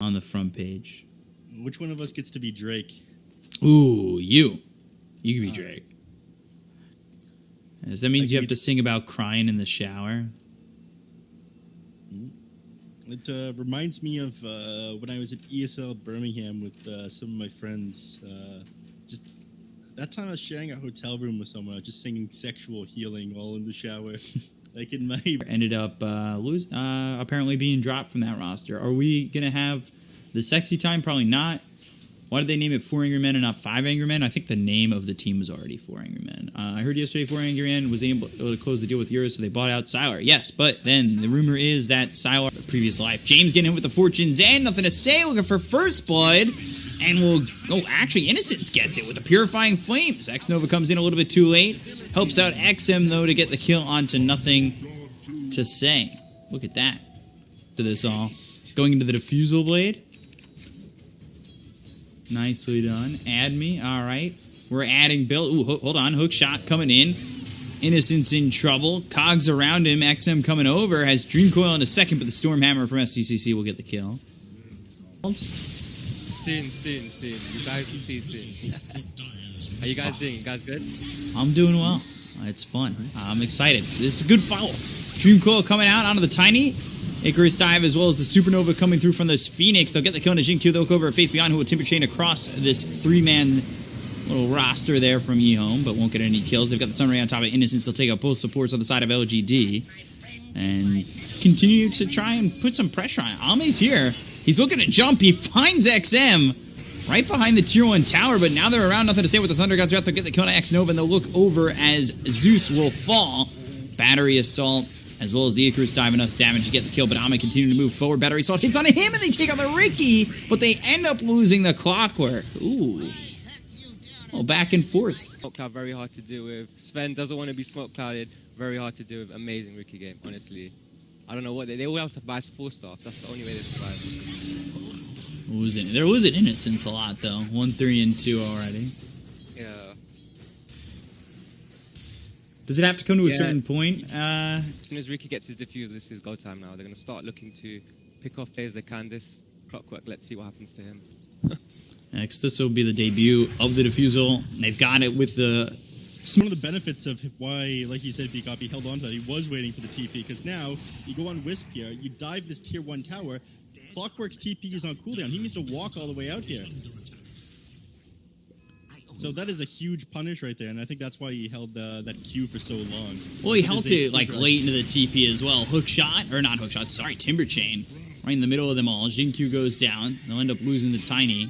on the front page. Which one of us gets to be Drake? Ooh, you. You can be Drake. Does that mean you have to sing about crying in the shower? It reminds me of when I was at ESL Birmingham with some of my friends. Just that time I was sharing a hotel room with someone, just singing sexual healing all in the shower. Like in my... Ended up apparently being dropped from that roster. Are we going to have the sexy time? Probably not. Why did they name it 4 Angry Men and not 5 Angry Men? I think the name of the team was already 4 Angry Men. I heard yesterday 4 Angry Men was able to close the deal with Euros, so they bought out Sylar. Yes, but then the rumor is that Sylar, the previous life. James getting in with the Fortunes and nothing to say, looking for First Blood. And we'll... Oh, actually, Innocence gets it with the Purifying Flames. X-Nova comes in a little bit too late. Helps out XM, though, to get the kill onto nothing to say. Look at that. To this all. Going into the Diffusal Blade. Nicely done. Add me. All right. We're adding Bill. Ooh, hold on. Hook shot coming in. Innocence in trouble. Cogs around him. XM coming over. Has Dream Coil in a second, but the Stormhammer from SCCC will get the kill. Soon. You guys can see soon. Are you guys doing? You guys good? I'm doing well. It's fun. I'm excited. This is a good follow. Dream Coil coming out onto the Tiny. Icarus Dive as well as the Supernova coming through from this Phoenix. They'll get the kill on a Jin Q. They'll go over a Faith Beyond who will Timber Chain across this 3-man little roster there from EHOME, but won't get any kills. They've got the Sunray on top of Innocence. They'll take out both supports on the side of LGD and continue to try and put some pressure on it. Ame's here. He's looking to jump. He finds XM right behind the Tier 1 tower, but now they're around. Nothing to say with the Thunder God's Wrath. They'll get the kill on X-Nova, and they'll look over as Zeus will fall. Battery Assault, as well as the Icarus Dive, enough damage to get the kill, but Ame continuing to move forward. Battery Assault hits on him, and they take out the Ricky, but they end up losing the Clockwork. Ooh. Well, back and forth. Smoke Cloud, very hard to deal with. Sven doesn't want to be smoke clouded. Very hard to deal with. Amazing Ricky game, honestly. I don't know what they all have to buy 4 stars. That's the only way they survive. They're losing Innocence a lot, though. 1, 3, and 2 already. Yeah. Does it have to come to a certain point? As soon as Ricky gets his diffuse, this is go time now. They're going to start looking to pick off players they can. This Clockwork, let's see what happens to him. Next, this will be the debut of the Diffusal. They've got it with the... One of the benefits of why, like you said, Bkop, he held on to that. He was waiting for the TP, because now you go on Wisp here, you dive this Tier 1 tower, Clockwork's TP is on cooldown. He needs to walk all the way out here. So that is a huge punish right there, and I think that's why he held that Q for so long. Well, he held it like late into the TP as well. Hook shot, or not hook shot, sorry, Timber Chain. Right in the middle of them all. Jin Q goes down. They'll end up losing the Tiny.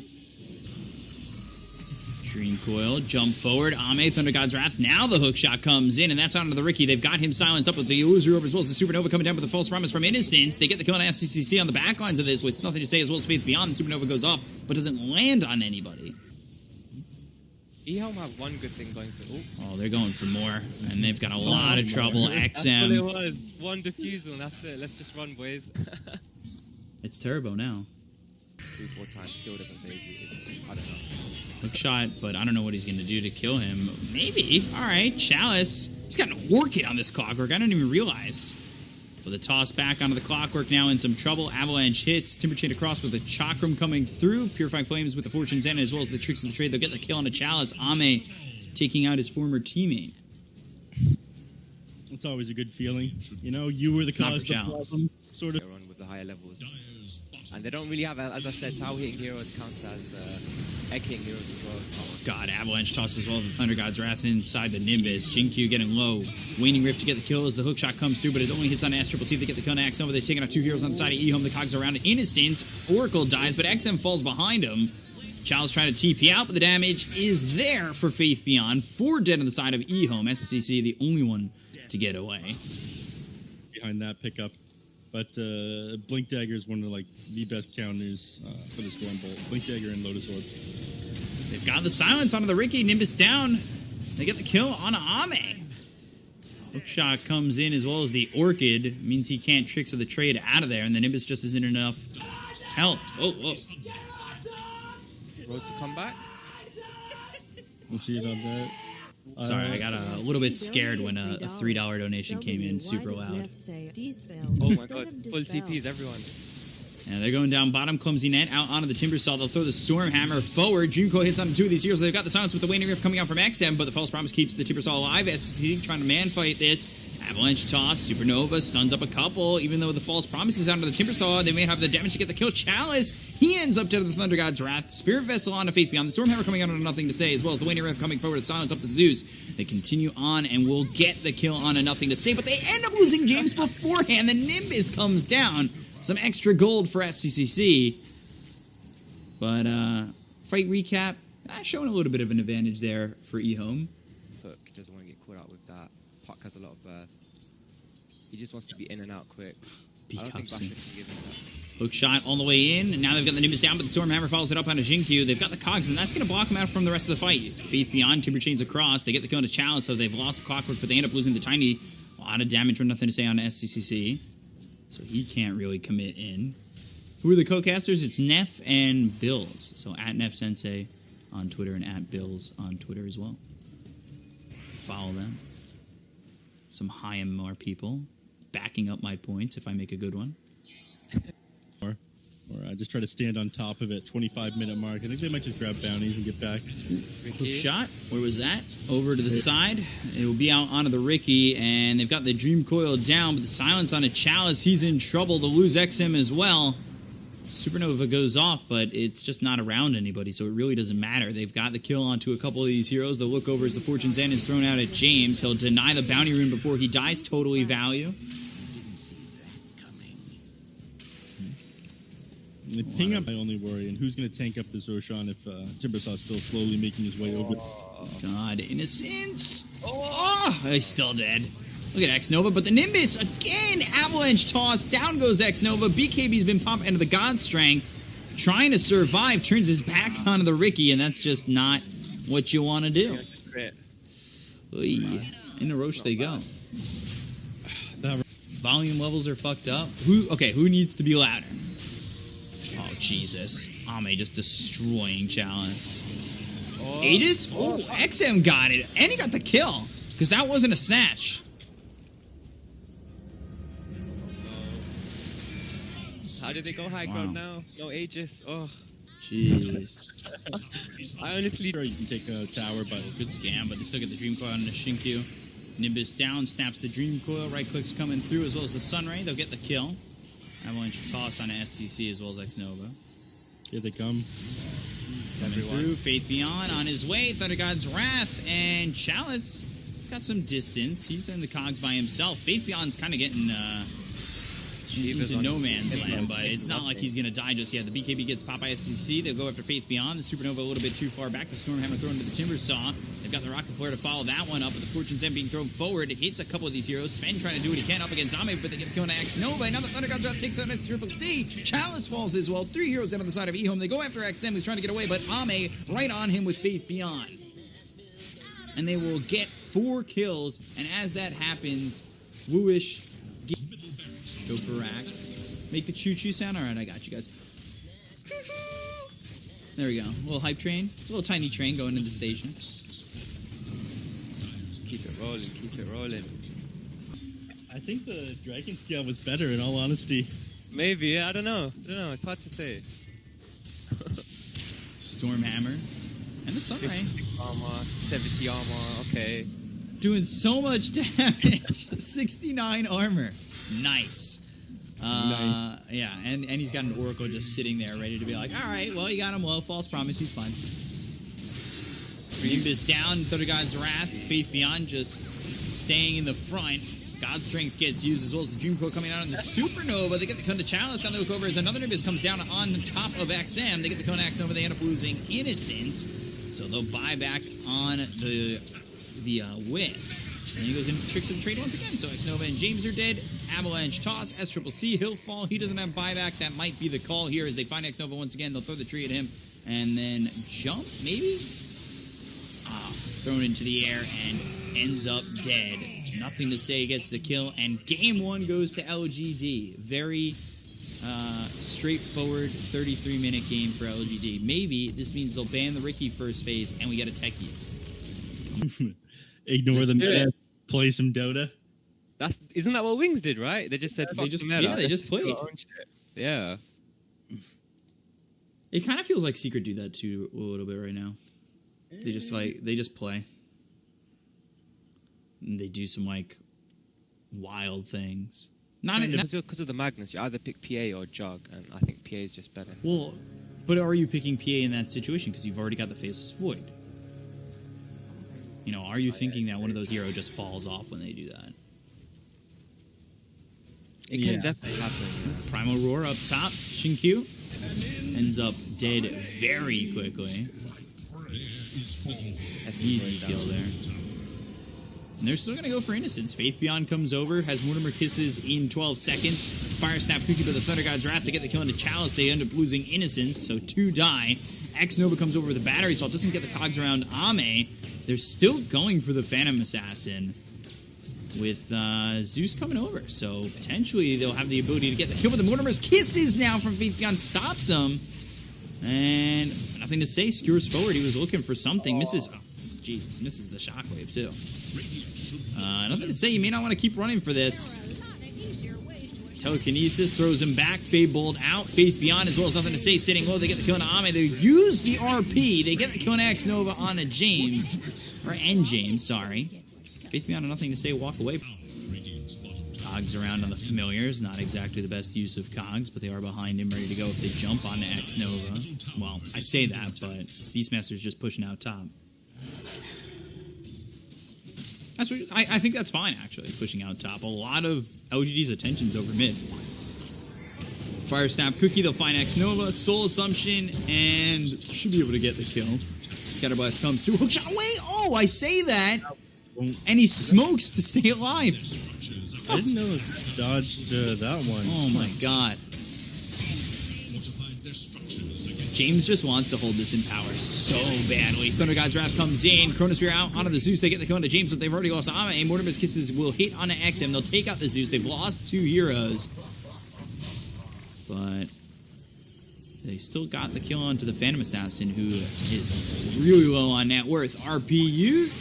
Dream Coil, jump forward. Ame, Thunder God's Wrath. Now the hook shot comes in, and that's onto the Ricky. They've got him silenced up with the Illusory Orb as well as the Supernova coming down with the False Promise from Innocence. They get the kill on SCCC on the backlines of this with nothing to say as well as Faith Beyond. The Supernova goes off, but doesn't land on anybody. EHOME have one good thing going for... Oh, they're going for more, and they've got a lot of trouble. XM. That's what it was. One diffusal, and that's it. Let's just run, boys. It's Turbo now. 3-4 times, still doesn't say it's, I don't know. Hook shot, but I don't know what he's going to do to kill him. Maybe. All right, Chalice. He's got an Orchid on this Clockwork. I didn't even realize. With a toss back onto the Clockwork, now in some trouble. Avalanche hits. Timber Chain across with the Chakram coming through. Purifying Flames with the Fortune's End, as well as the Tricks of the Trade. They'll get the kill on a Chalice. Ame taking out his former teammate. It's always a good feeling. You know, you were the cause of the problem. Sort of. They run with the higher levels. And they don't really have, as I said, tower hitting heroes counts as egg hitting heroes as well. Oh, God, Avalanche toss as well as the Thunder God's Wrath inside the Nimbus. Jin Q getting low. Waning Rift to get the kill as the hook shot comes through, but it only hits on SCCC. They get the kill on X-Nova. They're taking out 2 heroes on the side of EHOME. The Cogs around it. Innocence. Oracle dies, but XM falls behind him. Child's trying to TP out, but the damage is there for Faith Beyond. 4 dead on the side of EHOME. SCCC, the only one to get away. Behind that pickup. But Blink Dagger is one of the best counters for the Storm Bolt. Blink Dagger and Lotus Orb. They've got the silence onto the Ricky. Nimbus down. They get the kill on Ame. Hookshot comes in as well as the Orchid. Means he can't Tricks of the Trade out of there, and the Nimbus just isn't enough help. Oh, whoa. Road to come back? We'll see about that. Sorry, I got a little bit scared when a $3 donation came in super loud. Oh my god, full TPs, everyone. And they're going down bottom. Clumsy Net out onto the Timbersaw. They'll throw the Storm Hammer forward. Dreamcoil hits on two of these heroes. They've got the silence with the Waning Rift coming out from XM, but the False Promise keeps the Timbersaw alive. SCC trying to man fight this. Avalanche toss. Supernova stuns up a couple. Even though the False Promise is out of the Timbersaw, they may have the damage to get the kill. Chalice, he ends up dead of the Thunder God's Wrath. Spirit Vessel on to Faith Beyond. The Storm Hammer coming out on Nothing to Say, as well as the Waning Rift coming forward to silence up the Zeus. They continue on and will get the kill on a Nothing to Say, but they end up losing James beforehand. The Nimbus comes down. Some extra gold for SCCC. But, fight recap, showing a little bit of an advantage there for EHOME. Hook doesn't want to get caught out with that. Puck has a lot of burst. He just wants to be in and out quick. I don't think Basher can give him that. Hook shot all the way in, and now they've got the Nimbus down, but the Stormhammer follows it up onto Jinkyu. They've got the Cogs, and that's going to block them out from the rest of the fight. Faith Beyond, Timber Chains across. They get the kill into Chalice, so they've lost the Clockwork, but they end up losing the Tiny. A lot of damage with Nothing to Say on SCCC. So he can't really commit in. Who are the co-casters? It's Neff and Bills. So at Neff Sensei on Twitter and at Bills on Twitter as well. Follow them. Some high MMR people backing up my points if I make a good one. Or I just try to stand on top of it, 25-minute mark. I think they might just grab bounties and get back. Quick shot. Where was that? Over to the side. It will be out onto the Ricky, and they've got the Dream Coil down, but the silence on a Chalice. He's in trouble. They'll lose XM as well. Supernova goes off, but it's just not around anybody, so it really doesn't matter. They've got the kill onto a couple of these heroes. They'll look over as the Fortune's End is thrown out at James. He'll deny the bounty rune before he dies. Totally value. And they ping up my only worry, and who's going to tank up this Roshan if Timbersaw's still slowly making his way over? God, Innocence! Oh, he's still dead. Look at X-Nova, but the Nimbus, again, Avalanche toss, down goes X-Nova. BKB's been popped into the God Strength, trying to survive, turns his back onto the Ricky, and that's just not what you want to do. Oy. In the Roche they go. Volume levels are fucked up. Who needs to be louder? Oh, Jesus. Ame just destroying Chalice. Aegis? Oh, XM got it. And he got the kill. Because that wasn't a snatch. How did they go high ground now? No Aegis. Oh. Jeez. I honestly... Sure, you can take a tower, but... Good scam, but they still get the Dream Coil on the Shinkyu. Nimbus down, snaps the Dream Coil. Right click's coming through as well as the Sunray. They'll get the kill. Avalanche toss on SCC as well as X-Nova. Here they come. Coming through, Faith Beyond on his way, Thunder God's Wrath, and Chalice. He's got some distance. He's in the cogs by himself. Faith Beyond's kind of getting into no man's land, but it's not like he's going to die just yet. The BKB gets popped by SCC. They'll go after Faith Beyond. The Supernova a little bit too far back. The Stormhammer thrown into the Timbersaw. They've got the Rocket Flare to follow that one up, but the Fortune's End being thrown forward. It hits a couple of these heroes. Sven trying to do what he can up against Ame, but they get killing X-Nova. And now the Thunder God's Wrath takes out SCC. Chalice falls as well. 3 heroes down on the side of EHOME. They go after XM, who's trying to get away, but Ame right on him with Faith Beyond. And they will get 4 kills, and as that happens, Wooish go for Rax. Make the choo-choo sound. All right, I got you guys. There we go. A little hype train. It's a little tiny train going into the station. Keep it rolling, keep it rolling. I think the Dragon scale was better, in all honesty. Maybe, I don't know. It's hard to say. Stormhammer. And the Sunray. 56 armor, 70 armor, okay. Doing so much damage. 69 armor. Nice. Yeah, and he's got an Oracle just sitting there ready to be like, alright, well, you got him low. False Promise, he's fine. Nimbus down, Thunder God's Wrath. Faith Beyond just staying in the front. God's Strength gets used as well as the Dream Coil coming out on the Supernova. They get the Cone to Chalice. Now they look over as another Nimbus comes down on top of XM. They get the Cone X-Nova. They end up losing Innocence. So they'll buy back on the Wisp. And he goes into Tricks of the Trade once again. So X-Nova and James are dead. Avalanche toss. SCC, he'll fall. He doesn't have buyback. That might be the call here as they find X-Nova once again. They'll throw the tree at him and then jump, maybe? Thrown into the air and ends up dead. Nothing to Say gets the kill. And game 1 goes to LGD. Very straightforward 33-minute game for LGD. Maybe this means they'll ban the Ricky first phase and we get a Techies. Ignore the meta, play some Dota. Isn't that what Wings did, right? They just said fuck the meta. Yeah, they just played. Yeah. It kind of feels like Secret do that too a little bit right now. They just play. And they do some like wild things. Not because of the Magnus, you either pick PA or Jug, and I think PA is just better. Well, but are you picking PA in that situation because you've already got the Faceless Void? You know, are you thinking that one of those hero just falls off when they do that? It can definitely happen. Primal Roar up top. Shinkyu ends up dead very quickly. That's easy kill there. And they're still going to go for Innocence. Faith Beyond comes over, has Mortimer Kisses in 12 seconds. Fire Snap Cookie to the Thunder God's Wrath to get the kill into Chalice. They end up losing Innocence, so 2 die. X-Nova comes over with a Battery Assault, doesn't get the cogs around Ame. They're still going for the Phantom Assassin with Zeus coming over. So potentially they'll have the ability to get the kill, but the Mortimer's Kisses now from Faith Beyond stops him. And nothing to say, skewers forward. He was looking for something. Misses, oh, Jesus, misses the Shockwave too. Nothing to say, you may not want to keep running for this. Telekinesis throws him back. Fade Bolt out. Faith Beyond as well as nothing to say. Sitting low, they get the kill on Ame. They use the RP. They get the kill on X-Nova on a James. Or N James, sorry. Faith Beyond nothing to say, walk away. Cogs around on the Familiars. Not exactly the best use of Cogs, but they are behind him, ready to go if they jump on X-Nova. Well, I say that, but Beastmaster's just pushing out top. That's what, I think that's fine, actually, pushing out top. A lot of LGD's attention's over mid. Fire Snap Cookie, they'll find X-Nova, Soul Assumption, and should be able to get the kill. Scatterblast comes through. Hookshot away! Oh, I say that! And he smokes to stay alive. I didn't know it dodged that one. Oh my god. James just wants to hold this in power so badly. Thunder God's Wrath comes in. Chronosphere out onto the Zeus. They get the kill onto James, but they've already lost Ame. Mortimer's Kisses will hit onto XM. They'll take out the Zeus. They've lost 2 heroes. But they still got the kill onto the Phantom Assassin, who is really low on net worth. RP used,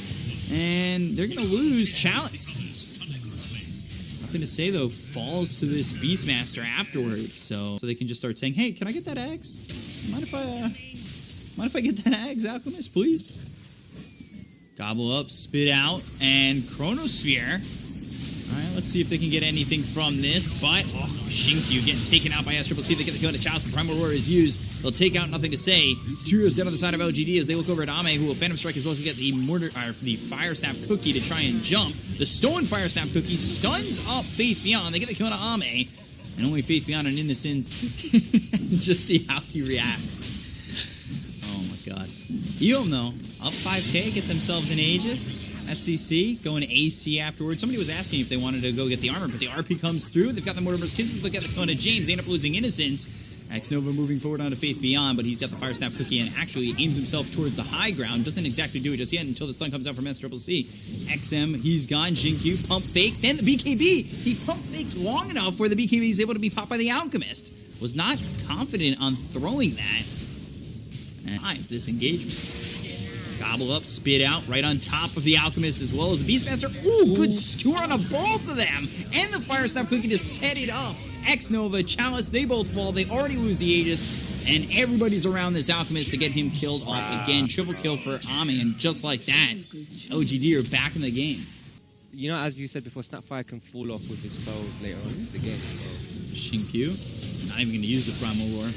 and they're going to lose Chalice. Nothing to say, though. Falls to this Beastmaster afterwards, so they can just start saying, hey, can I get that X? Mind if I get that Ags, Alchemist, please? Gobble up, spit out, and Chronosphere. Alright, let's see if they can get anything from this, but Shinkyu getting taken out by SCCC. They get the kill to Chalice, the Primal Roar is used. They'll take out nothing to say. 2 heroes down on the side of LGD as they look over at Ame, who will Phantom Strike as well as get the the Fire Snap Cookie to try and jump. The stolen Fire Snap Cookie stuns up Faith Beyond. They get the kill to Ame. And only Faith Beyond an Innocence. Just see how he reacts. Oh my god. EHOME though, up 5k, get themselves an Aegis. SCC, going AC afterwards. Somebody was asking if they wanted to go get the armor, but the RP comes through. They've got the Mortimer's Kisses. Look at the kill to James. They end up losing Innocence. X-Nova moving forward onto Faith Beyond, but he's got the Fire Snap Cookie and actually aims himself towards the high ground. Doesn't exactly do it just yet until the stun comes out from SCCC. XM, he's gone. Jinkyu, pump fake. Then the BKB. He pump faked long enough where the BKB is able to be popped by the Alchemist. Was not confident on throwing that. And five, this engagement. Gobble up, spit out, right on top of the Alchemist as well as the Beastmaster. Ooh, good skewer on both of them. And the Fire Snap Cookie to set it up. X-Nova, Chalice, they both fall. They already lose the Aegis. And everybody's around this Alchemist to get him killed off again. Triple kill for Ame. And just like that, LGD are back in the game. You know, as you said before, Snapfire can fall off with his spells later on into the game. Shinkyu, not even going to use the Primal Roar.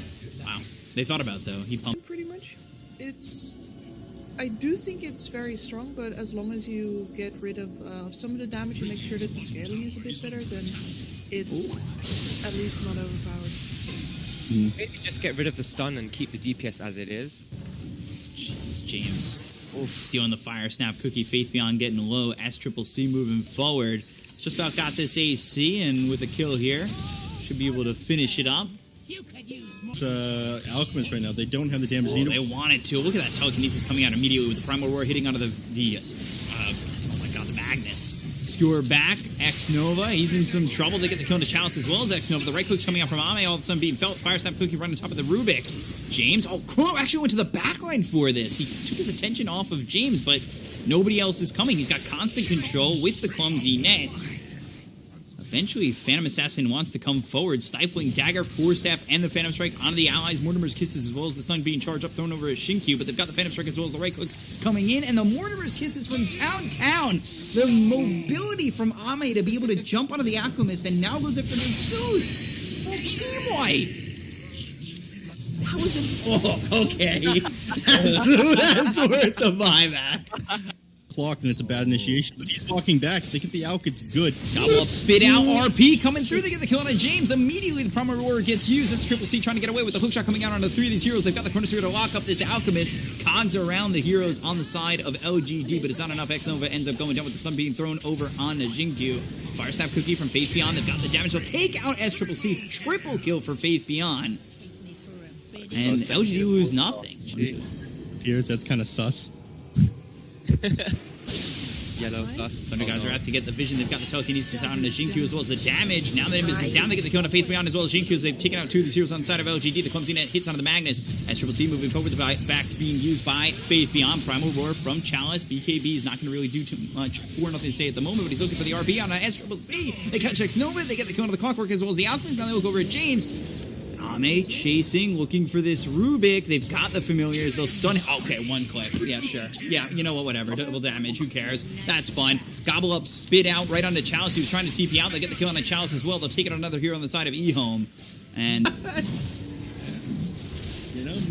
Wow. They thought about it, though. He pumped. Pretty much. I do think it's very strong, but as long as you get rid of some of the damage and make sure that the scaling is a bit better, then it's at least not overpowered. Maybe just get rid of the stun and keep the DPS as it is. Jeez, James. Stealing the Fire Snap Cookie. Faith Beyond getting low. SCCC moving forward. Just about got this AC, and with a kill here, should be able to finish it up. It's Alchemist right now. They don't have the damage needed. They wanted to. Look at that telekinesis coming out immediately with the Primal Roar hitting onto the Magnus. Skewer back. X-Nova. He's in some trouble. They get the kill into Chalice as well as X-Nova. The right click's coming out from Ame. All of a sudden being felt. Fire Snap Cookie running on top of the Rubik. James. Oh, Chrono actually went to the backline for this. He took his attention off of James, but nobody else is coming. He's got constant control with the clumsy net. Eventually, Phantom Assassin wants to come forward, stifling Dagger, Force Staff, and the Phantom Strike onto the allies. Mortimer's Kisses as well as the stun being charged up, thrown over at Shinkyu, but they've got the Phantom Strike as well as the right clicks coming in, and the Mortimer's Kisses from Town. The mobility from Ame to be able to jump onto the Alchemist, and now goes after the Zeus. Full team wipe. That was okay. That's worth the buyback. Clocked, and it's a bad initiation, but he's walking back. They get the Alk, it's good. Gobble up, spit out, RP coming through. They get the kill on James. Immediately, the Primal Roar gets used. This Triple C trying to get away with the hookshot coming out on the 3 of these heroes. They've got the Chronosphere to lock up this Alchemist. Cogs around the heroes on the side of LGD, but it's not enough. X-Nova ends up going down with the stun being thrown over on Jinkyu. Fire Snap Cookie from Faith Beyond. They've got the damage. They'll take out S Triple C. Triple kill for Faith Beyond. And LGD lose nothing. Piers, that's kind of sus. Yellow stuff. Thunder Guys are out to get the vision. They've got the telekinesis out on the Jinkyu as well as the damage. Now the Nimbus is down. They get the kill on Faith Beyond as well as Jinkyu as they've taken out 2 of the heroes on the side of LGD. The clumsy net hits onto the Magnus. As Triple C moving forward, the back being used by Faith Beyond. Primal Roar from Chalice. BKB is not going to really do too much for nothing to say at the moment, but he's looking for the RP on S Triple C. They catch X-Nova. They get the kill on the Clockwork as well as the Alchemist. Now they look over at James. Ame chasing, looking for this Rubik. They've got the familiars. They'll stun. Okay, 1 click. Yeah, sure. Yeah, you know what? Whatever. Double damage. Who cares? That's fine. Gobble up, spit out right onto Chalice. He was trying to TP out. They get the kill on the Chalice as well. They'll take it on another hero on the side of EHOME. And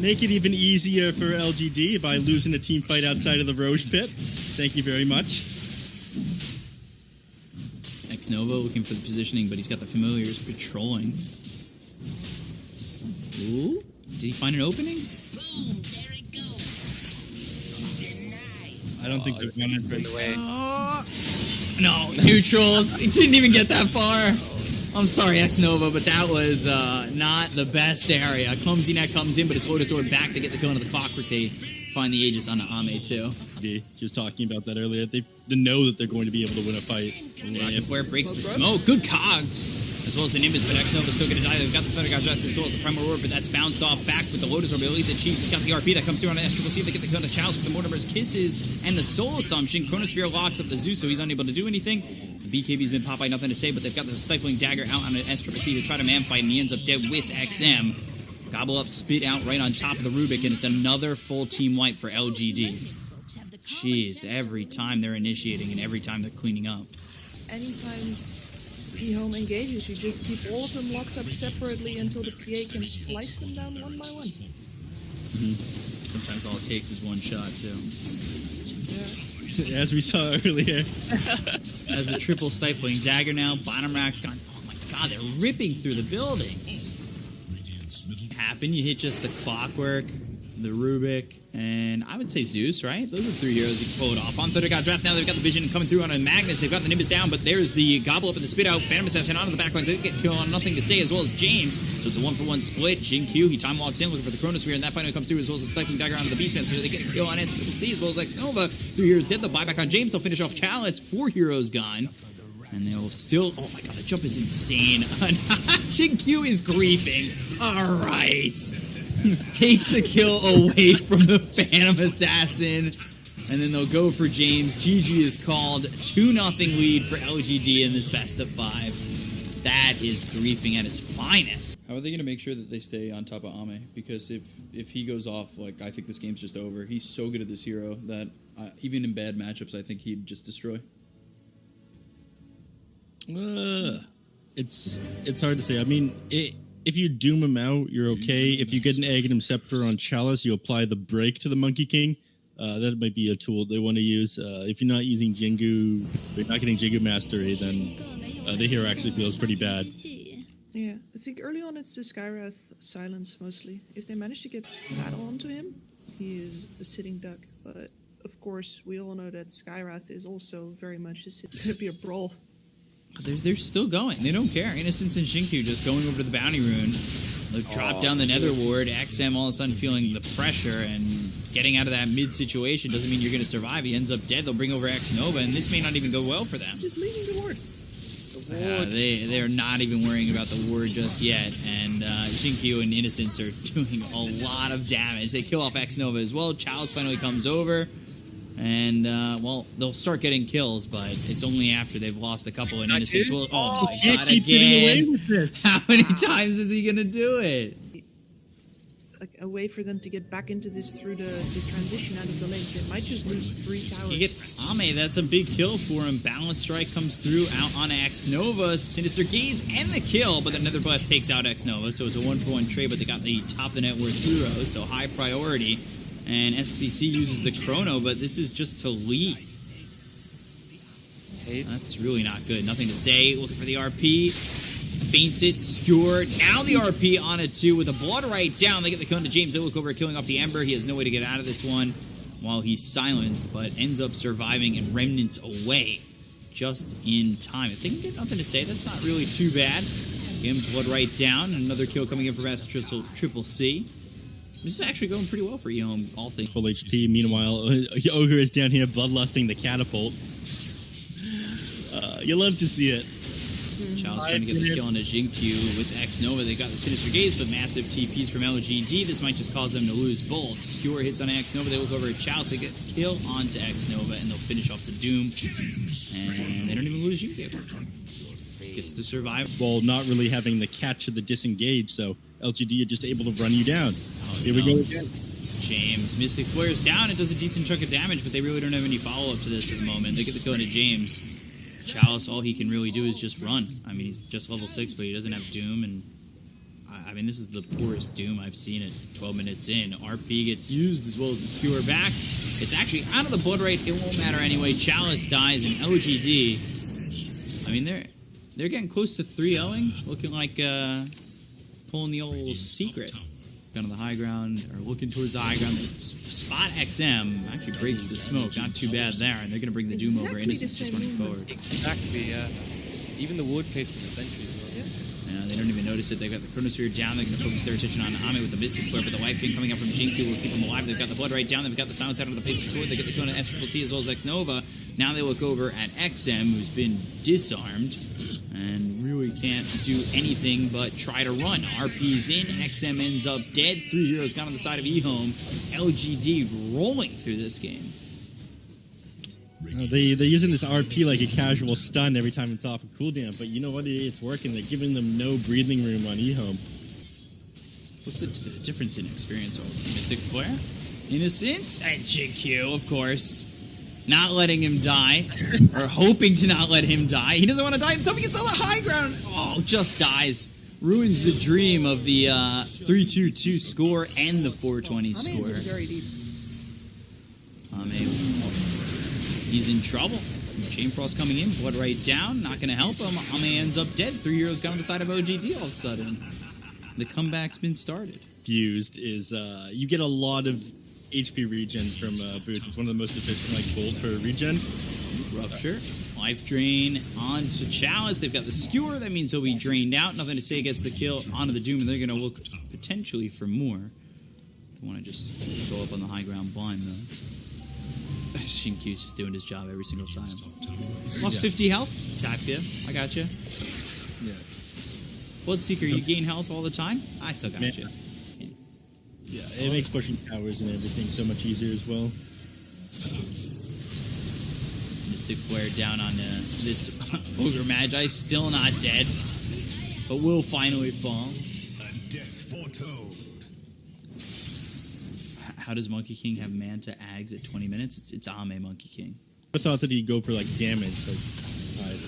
make it even easier for LGD by losing a team fight outside of the Roche pit. Thank you very much. X-Nova looking for the positioning, but he's got the familiars patrolling. Ooh, did he find an opening? Boom, there it goes. I don't think they've run it In the way. No, neutrals. He didn't even get that far. I'm sorry, X-Nova, but that was not the best area. Clumsy Net comes in, but it's Lotus Sword back to get the kill into the Clockwork. They find the Aegis on the Ame, too. She was talking about that earlier. They know that they're going to be able to win a fight. Rocket Flare breaks the smoke. Good Cogs. As well as the Nimbus, but X-Nova still going to die. They've got the Thunder Guys as well as the Primal Roar, but that's bounced off back with the Lotus Orb. The Chiefs has got the RP that comes through on an Triple C. They get the kill on the Chalice with the Mortimer's Kisses and the Soul Assumption. Chronosphere locks up the Zeus, so he's unable to do anything. BKB's been popped by nothing to say, but they've got the Stifling Dagger out on an Triple C to try to man fight, and he ends up dead with XM. Gobble up, spit out right on top of the Rubik, and it's another full team wipe for LGD. Jeez, every time they're initiating and every time they're cleaning up. Anytime EHOME engages, you just keep all of them locked up separately until the PA can slice them down one by one. Sometimes all it takes is one shot, too. As we saw earlier. As the triple Stifling Dagger now, bottom rack's gone. Oh my god, they're ripping through the buildings. You hit just the Clockwork, the Rubik, and I would say Zeus, right? Those are 3 heroes you can pull it off. On Thunder God's Wrath now, they've got the Vision coming through on a Magnus. They've got the Nimbus down, but there's the Gobble Up and the Spit Out. Phantom Assassin onto the backline. They get killed on Nothing to Say, as well as James. So it's a 1-for-1 split. Jinkyu, he time walks in looking for the Chronosphere, and that finally comes through, as well as the Stifling Dagger onto the Beastman. So they get a kill on SWC, as well as X-Nova. 3 heroes dead. The buyback on James. They'll finish off Chalice. 4 heroes gone. And they'll still... Oh my god, the jump is insane. Jinkyu is griefing. All right. Takes the kill away from the Phantom Assassin. And then they'll go for James. GG is called. 2-0 lead for LGD in this best of 5. That is griefing at its finest. How are they going to make sure that they stay on top of Ame? Because if he goes off, like, I think this game's just over. He's so good at this hero that even in bad matchups, I think he'd just destroy. It's hard to say. I mean, if you doom him out, you're okay. If you get an Aghanim Scepter on Chalice, you apply the break to the Monkey King. That might be a tool they want to use. If you're not using Jingu, you're not getting Jingu Mastery, then the hero actually feels pretty bad. Yeah, I think early on it's the Skyrath silence mostly. If they manage to get that onto him, he is a sitting duck. But of course, we all know that Skyrath is also very much it's going to be a brawl. They're still going. They don't care. Innocence and Shinku just going over to the Bounty Rune. They'll drop down the Nether Ward. XM all of a sudden feeling the pressure and getting out of that mid situation doesn't mean you're going to survive. He ends up dead. They'll bring over X-Nova, and this may not even go well for them. Just leaving the ward. They're not even worrying about the ward just yet. And Shinku and Innocence are doing a lot of damage. They kill off X-Nova as well. Chalice finally comes over. And, well, they'll start getting kills, but it's only after they've lost a couple in Innocence. Well, oh my Can't god, keep getting away again. with this. How many times is he going to do it? Like a way for them to get back into this through the transition out of the lanes. They might just lose 3 towers. You get Ame, that's a big kill for him. Balance Strike comes through out on X-Nova. Sinister Gaze and the kill, but then Nether Blast takes out X-Nova, so it's a 1-for-1 trade, but they got the top of the net worth hero, so high priority. And SCC uses the Chrono, but this is just to leave. That's really not good. Nothing to say. Looking for the RP. Faints it. Skewer. Now the RP on it too with a blood right down. They get the cone to James. They look over, killing off the Ember. He has no way to get out of this one while he's silenced, but ends up surviving and Remnants away just in time. If they can get nothing to say, that's not really too bad. Again, blood right down. Another kill coming in for Master Triple C. This is actually going pretty well for EHOME, all things. Full HP. Meanwhile, Ogre is down here bloodlusting the catapult. You love to see it. Child's trying to get the kill on a Jinkyu with X-Nova. They got the Sinister Gaze, but massive TPs from LGD. This might just cause them to lose both. Skewer hits on X-Nova. They look over at Chalice. They get kill onto X-Nova, and they'll finish off the Doom. And they don't even lose Jinkyu. Just gets to survive. Well, not really having the catch of the disengage, so LGD are just able to run you down. Here we go again. James. Mystic Flare's down. It does a decent chunk of damage, but they really don't have any follow-up to this at the moment. They get the kill into James. Chalice, all he can really do is just run. I mean, he's just level 6, but he doesn't have Doom, and I mean, this is the poorest Doom I've seen at 12 minutes in. RP gets used as well as the Skewer back. It's actually out of the blood rate. It won't matter anyway. Chalice dies, and LGD, I mean, they're getting close to 3-0ing, looking like pulling the old secret. Down to the high ground, or looking towards the high ground. Spot XM actually breaks the smoke. Not too bad there, and they're going to bring the Doom over. Innocence just running forward. Exactly, yeah. Even the ward placement essentially as well. Yeah, they don't even notice it. They've got the Chronosphere down. They're going to focus their attention on Ame with the Mystic Flare, but the Life King coming up from Jinkyu will keep them alive. They've got the blood right down. They've got the silence out of the face of the sword. They get the Kona SCC as well as X-Nova. Now they look over at XM, who's been disarmed and really can't do anything but try to run. RP's in. XM ends up dead. 3 heroes gone on the side of EHOME. LGD rolling through this game. They're using this RP like a casual stun every time it's off a cooldown, but you know what? It's working. They're giving them no breathing room on EHOME. What's the difference in experience over Mystic Flare? Innocence and Jinkyu, of course. Not letting him die, or hoping to not let him die. He doesn't want to die himself. He gets on the high ground. Oh, just dies. Ruins the dream of the 3-2-2 score and the 420 score. Ame is very deep. He's in trouble. Chainfrost coming in, blood right down, not going to help him. Ame ends up dead. 3 heroes got on the side of OGD all of a sudden. The comeback's been started. Fused is, you get a lot of HP regen from Boots. It's one of the most efficient, gold per regen. Rupture. Life Drain onto Chalice. They've got the Skewer. That means he'll be drained out. Nothing to say gets the kill onto the Doom, and they're going to look potentially for more. Don't want to just go up on the high ground blind, though. Shinkyu's just doing his job every single time. Lost 50 health? Tap you. I got you. Yeah. Bloodseeker, you gain health all the time? I still got you. Yeah, it makes pushing towers and everything so much easier as well. Mystic Flare down on this Ogre Magi, still not dead, but will finally fall. Death foretold. How does Monkey King have Manta Ags at 20 minutes? It's Ame Monkey King. I thought that he'd go for damage.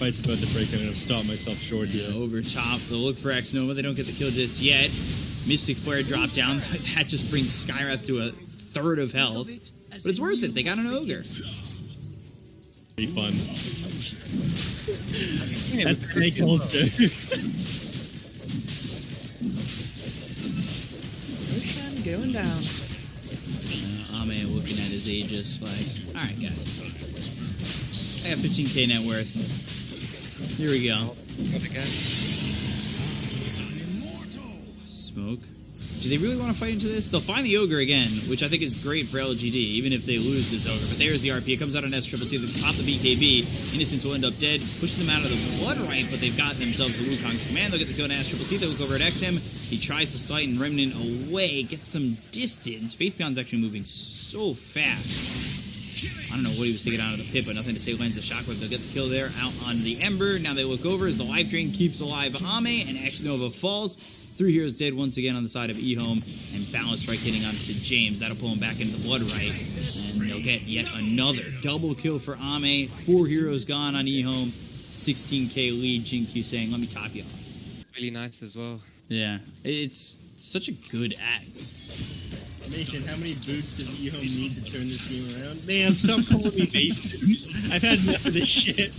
Fight's about to break. I'm going to stop myself short here. Over top, they'll look for X-Nova. They don't get the kill just yet. Mystic Flare drop down. That just brings Skywrath to a third of health. But it's worth it. They got an Ogre. Be fun. That's Play culture. Ocean going down. Ame looking at his Aegis alright guys. I got 15k net worth. Here we go. Smoke. Do they really want to fight into this? They'll find the Ogre again, which I think is great for LGD, even if they lose this Ogre. But there's the RP. It comes out on S-Triple-C. They pop the BKB. Innocence will end up dead. Pushes them out of the blood right, but they've got themselves the Wukong's command. They'll get the kill on S-Triple-C. They look over at XM. He tries to sight and Remnant away. Gets some distance. Faith Beyond's actually moving so fast. I don't know what he was thinking out of the pit, but nothing to say. Lands a shockwave. They'll get the kill there out on the Ember. Now they look over as the life drain keeps alive Ame, and X Nova falls. 3 heroes dead once again on the side of EHOME, and Balance Strike hitting onto James. That'll pull him back into the Blood Right, and they'll get yet another double kill for Ame. 4 heroes gone on EHOME. 16k lead. Jinkyu saying, "Let me top you off." Really nice as well. Yeah, it's such a good act. Mason, how many boots does EHOME need to turn this game around? Man, stop calling me Mason. I've had enough of this shit.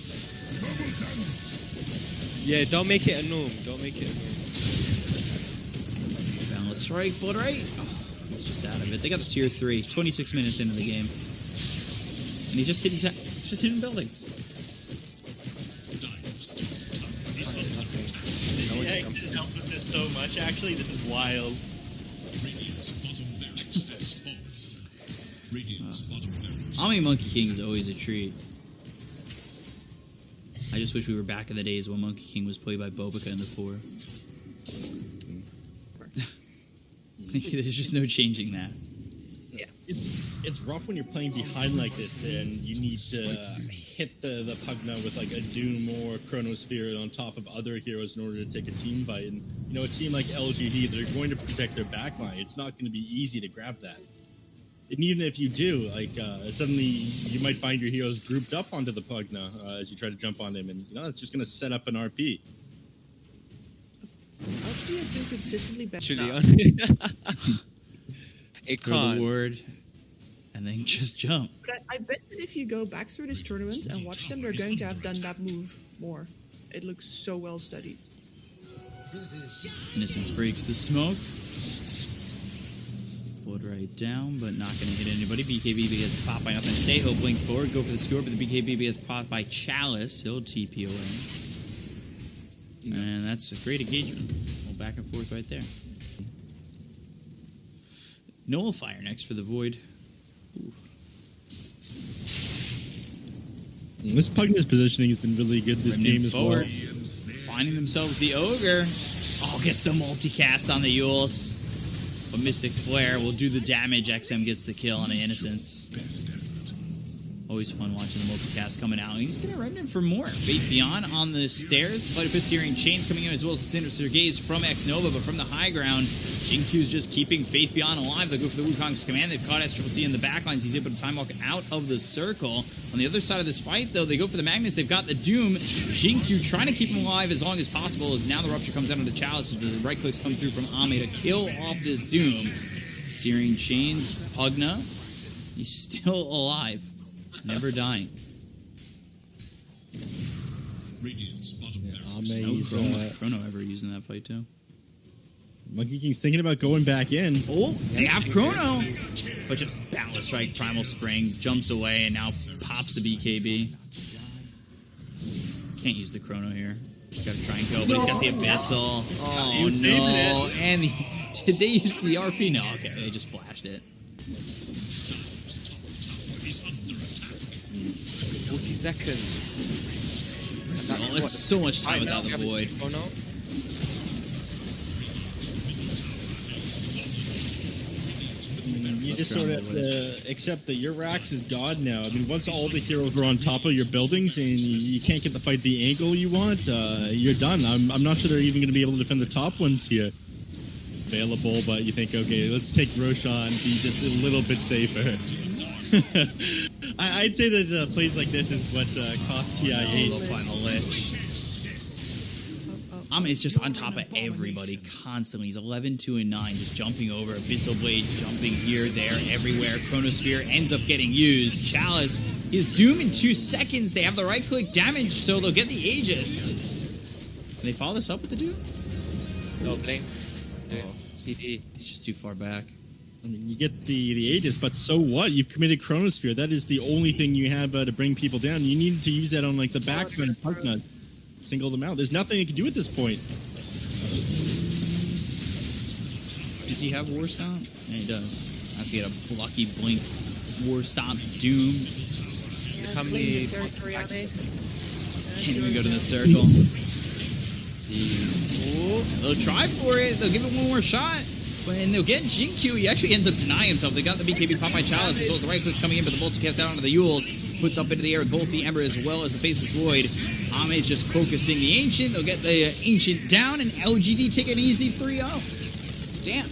Yeah, don't make it a norm. Don't make it a norm. Boundless Strike, Blood Right. Oh, he's just out of it. They got the tier 3, 26 minutes into the game. And he's just hitting buildings. Yeah, it helps with this so much. Actually, this is wild. Ame Monkey King is always a treat. I just wish we were back in the days when Monkey King was played by Bkop in the 4. There's just no changing that. Yeah, it's rough when you're playing behind like this and you need to hit the Pugna with like a Doom or Chronosphere on top of other heroes in order to take a team fight. And you know, a team like LGD, they're going to protect their backline. It's not going to be easy to grab that. And even if you do, like suddenly you might find your heroes grouped up onto the Pugna as you try to jump on them, and you know that's just going to set up an RP. LGD has been consistently better. Actually, it Throw the can't. ward, and then just jump. But I bet that if you go back through this tournament and watch them, they're going to have done that move more. It looks so well studied. Innocence breaks the smoke. Blood Right down, but not going to hit anybody. BKB gets popped by nothing to say. He'll blink forward, go for the score, but the BKB gets popped by Chalice. He'll TP away. And that's a great engagement. Well, back and forth right there. Nullifier next for the Void. Ooh. This Pugna's positioning has been really good this game as well. Finding themselves the Ogre. Oh, gets the multicast on the Yules. But Mystic Flare will do the damage. XM gets the kill on an Innocence. Always fun watching the multicast coming out. And he's going to run in for more. Faith Beyond on the stairs. Sleight of Fist Searing Chains coming in, as well as the Sinister Gaze from X Nova. But from the high ground, Jinkyu's just keeping Faith Beyond alive. They go for the Wukong's command. They've caught SCC in the backlines. He's able to time walk out of the circle. On the other side of this fight, though, they go for the Magnets. They've got the Doom. Jinkyu trying to keep him alive as long as possible, as now the Rupture comes out of the Chalice. The right clicks come through from Ame to kill off this Doom. Searing Chains, Pugna. He's still alive. Never dying. Chrono ever using that fight too. Monkey King's thinking about going back in. Oh, they have Chrono, but just Balance Strike, Primal Spring, jumps away, and now pops the BKB. Can't use the Chrono here. He's got to try and kill, but he's got the Abyssal. Oh no! And did they use the RP? No, okay, they just flashed it. 40 seconds. Oh, it's so much time without the Void. Oh no. You just sort of have to accept that your Rax is God now. I mean, once all the heroes are on top of your buildings and you can't get the fight the angle you want, you're done. I'm not sure they're even going to be able to defend the top ones here. Available, but you think, okay, let's take Roshan, be just a little bit safer. I'd say that plays like this is what cost TI8 the final list. Ame's just on top of everybody constantly. He's 11-2-9, just jumping over. Abyssal Blade jumping here, there, everywhere. Chronosphere ends up getting used. Chalice is Doom in 2 seconds. They have the right click damage, so they'll get the Aegis. Can they follow this up with the Doom? No, blink. CD. He's just too far back. I mean, you get the Aegis, but so what? You've committed Chronosphere. That is the only thing you have to bring people down. You need to use that on like the background and Pugna. Single them out. There's nothing you can do at this point. Does he have War Stomp? Yeah, he does. Has to get a lucky blink. War Stomp, Doom. How many? Can't even go to the circle. Oh, they'll try for it. They'll give it one more shot. When they'll get Jinkyu, he actually ends up denying himself. They got the BKB Popeye Chalice as well as the right clicks coming in, but the bolts cast out onto the Yules. Puts up into the air both the Ember as well as the Faceless Void. Ame is just focusing the Ancient. They'll get the Ancient down, and LGD take an easy 3-0. Damn.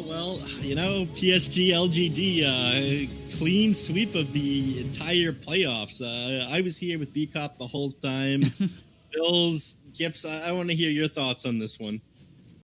Well, you know, PSG LGD, clean sweep of the entire playoffs. I was here with Bkop the whole time. Bills, Gips, I want to hear your thoughts on this one.